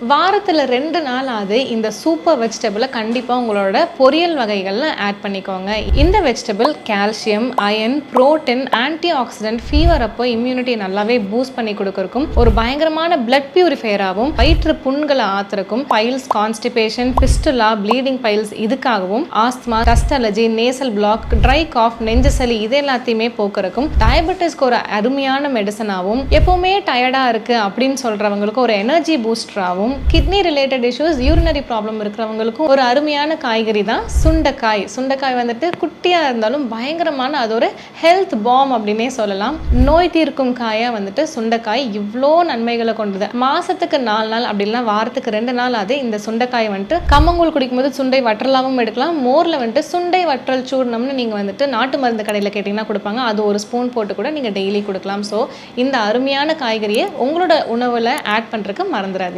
வாரத்தில் 2 நாளாவது இந்த சூப்பர் வெஜிடபிளை கண்டிப்பாக உங்களோட பொரியல் வகைகளில் ஆட் பண்ணிக்கோங்க. இந்த vegetable calcium, iron, protein, antioxidant, fever அப்போ இம்யூனிட்டி நல்லாவே பூஸ்ட் பண்ணி கொடுக்கறக்கும், ஒரு பயங்கரமான பிளட் பியூரிஃபையராகவும், வயிற்று புண்களை ஆத்துறக்கும், piles, constipation, fistula, bleeding piles இதுக்காகவும், asthma, dust allergy, nasal block, dry cough, நெஞ்சு சளி இது எல்லாத்தையுமே போக்குறக்கும், டயபெட்டிஸ்க்கு ஒரு அருமையான மெடிசனாகவும், எப்பவுமே டயர்டா இருக்கு அப்படின்னு சொல்றவங்களுக்கு ஒரு எனர்ஜி பூஸ்டராகவும், kidney related issues, urinary problem இருக்கிறவங்களுக்கும் ஒரு அருமையான காய்கறி தான் சுண்டைக்காய். சுண்டைக்காய் வந்துட்டு குட்டியாக இருந்தாலும் பயங்கரமான அது ஒரு ஹெல்த் பாம் அப்படின்னே சொல்லலாம். நோய் தீர்க்கும் காயாக வந்துட்டு சுண்டைக்காய் இவ்வளோ நன்மைகளை கொண்டது. மாசத்துக்கு 4 நாள் அப்படின்னா வாரத்துக்கு 2 நாள் அது இந்த சுண்டைக்காய் வந்துட்டு கம்மங்கூழ் குடிக்கும்போது சுண்டை வற்றலாவும் எடுக்கலாம். மோரில் வந்துட்டு சுண்டை வற்றல் சூர்ணம்னு நீங்கள் வந்துட்டு நாட்டு மருந்து கடையில் கேட்டிங்கன்னா கொடுப்பாங்க. அது ஒரு ஸ்பூன் போட்டு கூட நீங்கள் டெய்லி கொடுக்கலாம். ஸோ இந்த அருமையான காய்கறியை உங்களோட உணவில் ஆட் பண்ணுறதுக்கு மறந்துடாதீங்க.